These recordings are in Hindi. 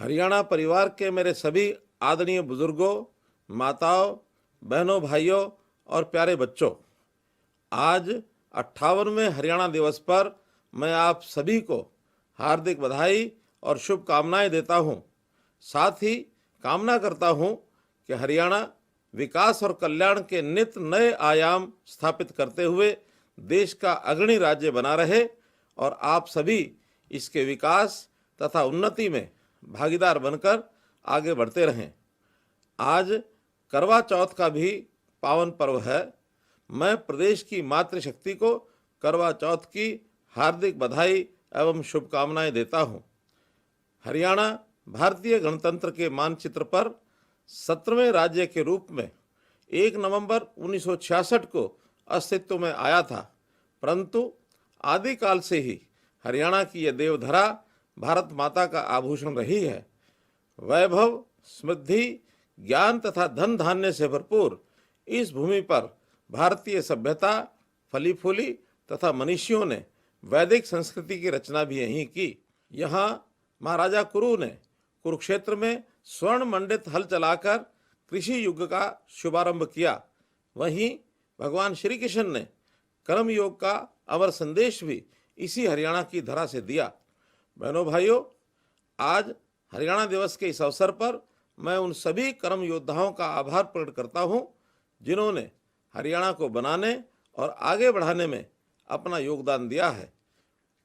हरियाणा परिवार के मेरे सभी आदरणीय बुजुर्गों, माताओं, बहनों, भाइयों और प्यारे बच्चों, आज 58वें हरियाणा दिवस पर मैं आप सभी को हार्दिक बधाई और शुभकामनाएं देता हूं। साथ ही कामना करता हूं कि हरियाणा विकास और कल्याण के नित नए आयाम स्थापित करते हुए देश का अग्रणी राज्य बना रहे और आप सभी इसके विकास तथा उन्नति में भागीदार बनकर आगे बढ़ते रहें। आज करवा चौथ का भी पावन पर्व है। मैं प्रदेश की मातृशक्ति को करवा चौथ की हार्दिक बधाई एवं शुभकामनाएं देता हूं। हरियाणा भारतीय गणतंत्र के मानचित्र पर 17वें राज्य के रूप में 1 नवंबर 1966 को अस्तित्व में आया था, परंतु आदिकाल से ही हरियाणा की यह देवधरा भारत माता का आभूषण रही है। वैभव, समृद्धि, ज्ञान तथा धन धान्य से भरपूर इस भूमि पर भारतीय सभ्यता फली फूली तथा मनीषियों ने वैदिक संस्कृति की रचना भी यहीं की। यहाँ महाराजा कुरु ने कुरुक्षेत्र में स्वर्ण मंडित हल चलाकर कृषि युग का शुभारंभ किया। वहीं भगवान श्री कृष्ण ने कर्म योग का अमर संदेश भी इसी हरियाणा की धरा से दिया। बहनों भाइयों, आज हरियाणा दिवस के इस अवसर पर मैं उन सभी कर्म योद्धाओं का आभार प्रकट करता हूं, जिन्होंने हरियाणा को बनाने और आगे बढ़ाने में अपना योगदान दिया है।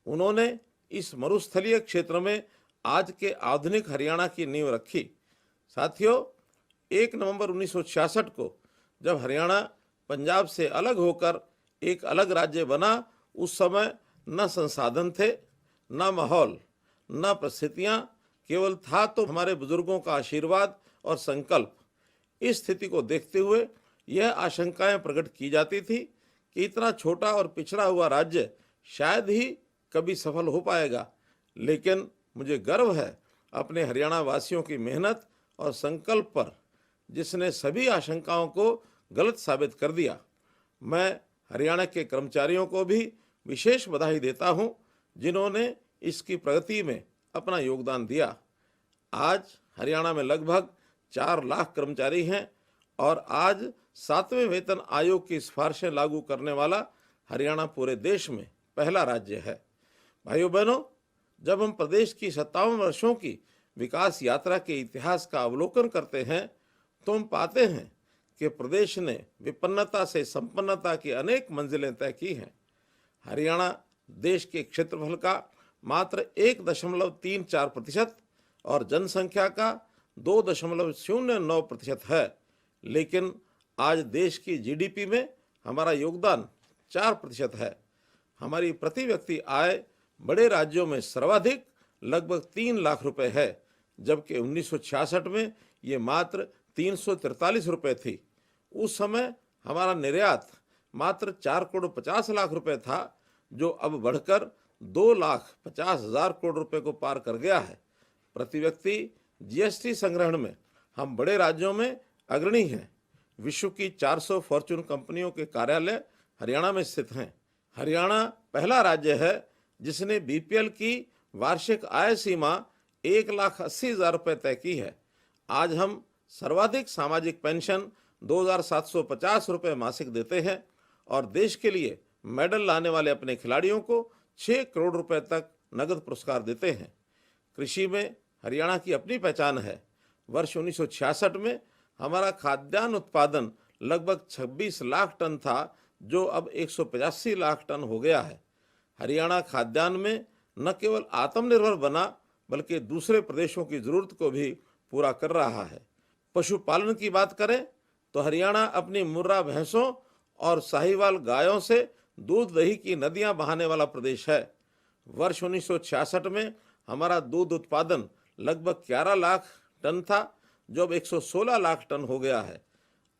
उन्होंने इस मरुस्थलीय क्षेत्र में आज के आधुनिक हरियाणा की नींव रखी। साथियों, 1 नवंबर 1966 को जब हरियाणा पंजाब से अलग होकर एक अलग राज्य बना, उस समय न संसाधन थे, न माहौल, न परिस्थितियां, केवल था तो हमारे बुजुर्गों का आशीर्वाद और संकल्प। इस स्थिति को देखते हुए यह आशंकाएं प्रकट की जाती थी कि इतना छोटा और पिछड़ा हुआ राज्य शायद ही कभी सफल हो पाएगा, लेकिन मुझे गर्व है अपने हरियाणा वासियों की मेहनत और संकल्प पर, जिसने सभी आशंकाओं को गलत साबित कर दिया। मैं हरियाणा के कर्मचारियों को भी विशेष बधाई देता हूं, जिन्होंने इसकी प्रगति में अपना योगदान दिया। आज हरियाणा में लगभग 4 लाख कर्मचारी हैं और आज 7वें वेतन आयोग की सिफारिशें लागू करने वाला हरियाणा पूरे देश में पहला राज्य है। भाइयों बहनों, जब हम प्रदेश की 57 वर्षों की विकास यात्रा के इतिहास का अवलोकन करते हैं तो हम पाते हैं कि प्रदेश ने विपन्नता से संपन्नता की अनेक मंजिलें तय की हैं। हरियाणा देश के क्षेत्रफल का मात्र 1.34% और जनसंख्या का 2.09% है, लेकिन आज देश की जीडीपी में हमारा योगदान 4% है। हमारी प्रति व्यक्ति आय बड़े राज्यों में सर्वाधिक लगभग 3 लाख रुपए है, जबकि 1966 में ये मात्र 343 रुपए थी। उस समय हमारा निर्यात मात्र 4,50,00,000 रुपए था, जो अब बढ़कर 2,50,000 करोड़ रुपए को पार कर गया है। प्रति व्यक्ति जीएसटी संग्रहण में हम बड़े राज्यों में अग्रणी हैं। विश्व की 400 फॉर्च्यून कंपनियों के कार्यालय हरियाणा में स्थित हैं। हरियाणा पहला राज्य है जिसने बीपीएल की वार्षिक आय सीमा 1,80,000 रुपए तय की है। आज हम सर्वाधिक सामाजिक पेंशन 2,750 रुपए मासिक देते हैं और देश के लिए मेडल लाने वाले अपने खिलाड़ियों को 6 करोड़ रुपए तक नगद पुरस्कार देते हैं। कृषि में हरियाणा की अपनी पहचान है। वर्ष 1966 में हमारा खाद्यान्न उत्पादन लगभग 26 लाख टन था, जो अब 185 लाख टन हो गया है। हरियाणा खाद्यान्न में न केवल आत्मनिर्भर बना, बल्कि दूसरे प्रदेशों की जरूरत को भी पूरा कर रहा है। पशुपालन की बात करें तो हरियाणा अपनी मुर्रा भैंसों और साहिवाल गायों से दूध दही की नदियां बहाने वाला प्रदेश है। वर्ष 1966 में हमारा दूध उत्पादन लगभग 11 लाख टन था, जो अब 116 लाख टन हो गया है।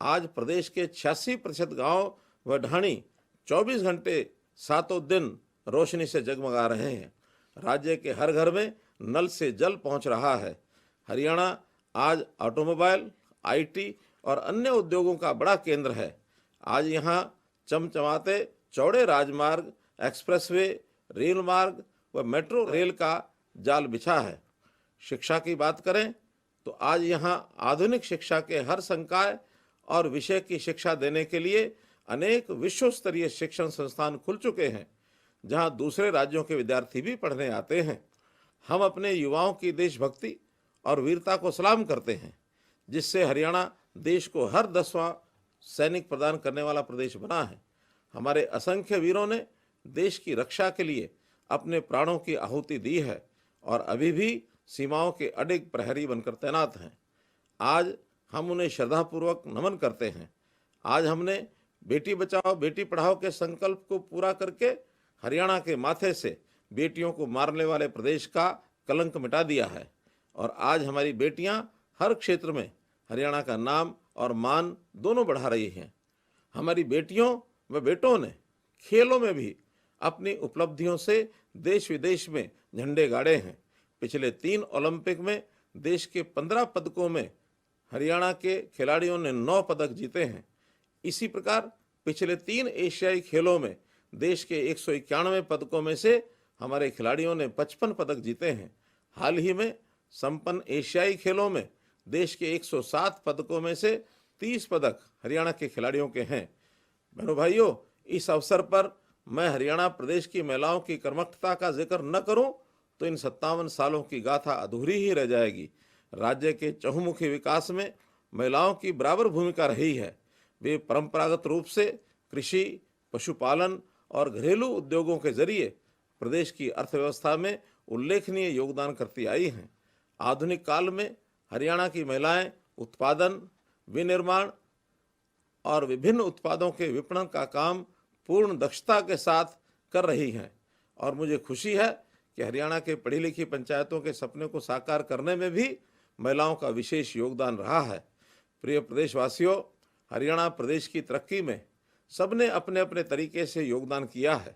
आज प्रदेश के 86% गांव व ढाणी 24 घंटे सातों दिन रोशनी से जगमगा रहे हैं। राज्य के हर घर में नल से जल पहुंच रहा है। हरियाणा आज ऑटोमोबाइल, आईटी और अन्य उद्योगों का बड़ा केंद्र है। आज यहाँ चमचमाते चौड़े राजमार्ग, एक्सप्रेसवे, रेल मार्ग व मेट्रो रेल का जाल बिछा है। शिक्षा की बात करें तो आज यहाँ आधुनिक शिक्षा के हर संकाय और विषय की शिक्षा देने के लिए अनेक विश्व स्तरीय शिक्षण संस्थान खुल चुके हैं, जहाँ दूसरे राज्यों के विद्यार्थी भी पढ़ने आते हैं। हम अपने युवाओं की देशभक्ति और वीरता को सलाम करते हैं, जिससे हरियाणा देश को हर 10वां सैनिक प्रदान करने वाला प्रदेश बना है। हमारे असंख्य वीरों ने देश की रक्षा के लिए अपने प्राणों की आहुति दी है और अभी भी सीमाओं के अडिग प्रहरी बनकर तैनात हैं। आज हम उन्हें श्रद्धापूर्वक नमन करते हैं। आज हमने बेटी बचाओ बेटी पढ़ाओ के संकल्प को पूरा करके हरियाणा के माथे से बेटियों को मारने वाले प्रदेश का कलंक मिटा दिया है और आज हमारी बेटियां हर क्षेत्र में हरियाणा का नाम और मान दोनों बढ़ा रही हैं। हमारी बेटियों व बेटों ने खेलों में भी अपनी उपलब्धियों से देश विदेश में झंडे गाड़े हैं। पिछले 3 ओलंपिक में देश के 15 पदकों में हरियाणा के खिलाड़ियों ने 9 पदक जीते हैं। इसी प्रकार पिछले 3 एशियाई खेलों में देश के 191 पदकों में से हमारे खिलाड़ियों ने 55 पदक जीते हैं। हाल ही में संपन्न एशियाई खेलों में देश के 107 पदकों में से 30 पदक हरियाणा के खिलाड़ियों के हैं। बहनों भाइयों, इस अवसर पर मैं हरियाणा प्रदेश की महिलाओं की कर्मठता का जिक्र न करूं तो इन 57 सालों की गाथा अधूरी ही रह जाएगी। राज्य के चहुमुखी विकास में महिलाओं की बराबर भूमिका रही है। वे परंपरागत रूप से कृषि, पशुपालन और घरेलू उद्योगों के जरिए प्रदेश की अर्थव्यवस्था में उल्लेखनीय योगदान करती आई हैं। आधुनिक काल में हरियाणा की महिलाएं उत्पादन, विनिर्माण और विभिन्न उत्पादों के विपणन का काम पूर्ण दक्षता के साथ कर रही हैं और मुझे खुशी है कि हरियाणा के पढ़ी लिखी पंचायतों के सपने को साकार करने में भी महिलाओं का विशेष योगदान रहा है। प्रिय प्रदेशवासियों, हरियाणा प्रदेश की तरक्की में सबने अपने अपने तरीके से योगदान किया है।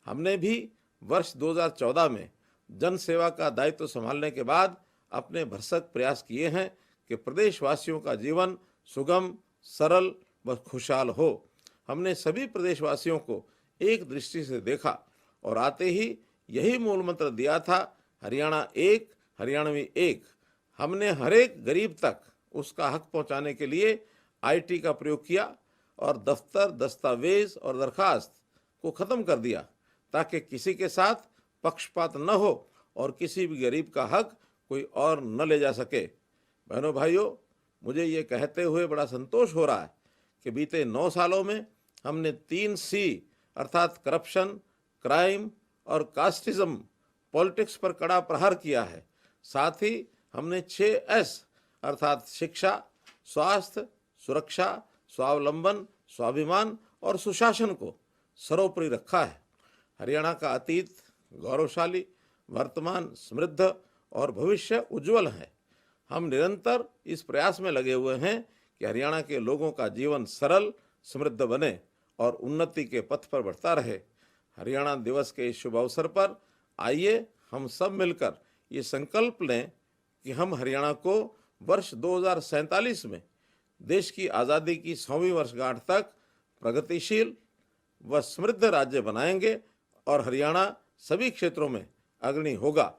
हमने भी वर्ष 2014 में जन सेवा का दायित्व संभालने के बाद अपने भरसक प्रयास किए हैं कि प्रदेशवासियों का जीवन सुगम, सरल व खुशहाल हो। हमने सभी प्रदेशवासियों को एक दृष्टि से देखा और आते ही यही मूल मंत्र दिया था, हरियाणा एक, हरियाणवी एक। हमने हर एक गरीब तक उसका हक पहुंचाने के लिए आईटी का प्रयोग किया और दफ्तर, दस्तावेज और दरखास्त को ख़त्म कर दिया ताकि किसी के साथ पक्षपात न हो और किसी भी गरीब का हक कोई और न ले जा सके। बहनों भाइयों, मुझे ये कहते हुए बड़ा संतोष हो रहा है कि बीते 9 सालों में हमने 3 C अर्थात करप्शन, क्राइम और कास्टिज्म पॉलिटिक्स पर कड़ा प्रहार किया है। साथ ही हमने 6 S अर्थात शिक्षा, स्वास्थ्य, सुरक्षा, स्वावलंबन, स्वाभिमान और सुशासन को सर्वोपरि रखा है। हरियाणा का अतीत गौरवशाली, वर्तमान समृद्ध और भविष्य उज्जवल है। हम निरंतर इस प्रयास में लगे हुए हैं कि हरियाणा के लोगों का जीवन सरल, समृद्ध बने और उन्नति के पथ पर बढ़ता रहे। हरियाणा दिवस के इस शुभ अवसर पर आइए हम सब मिलकर ये संकल्प लें कि हम हरियाणा को वर्ष 2047 में देश की आज़ादी की 100वीं वर्षगांठ तक प्रगतिशील व समृद्ध राज्य बनाएंगे और हरियाणा सभी क्षेत्रों में अग्रणी होगा।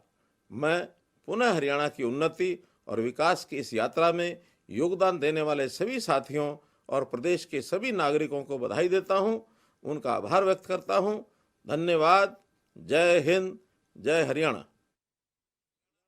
मैं पुनः हरियाणा की उन्नति और विकास की इस यात्रा में योगदान देने वाले सभी साथियों और प्रदेश के सभी नागरिकों को बधाई देता हूं, उनका आभार व्यक्त करता हूं। धन्यवाद। जय हिंद, जय हरियाणा।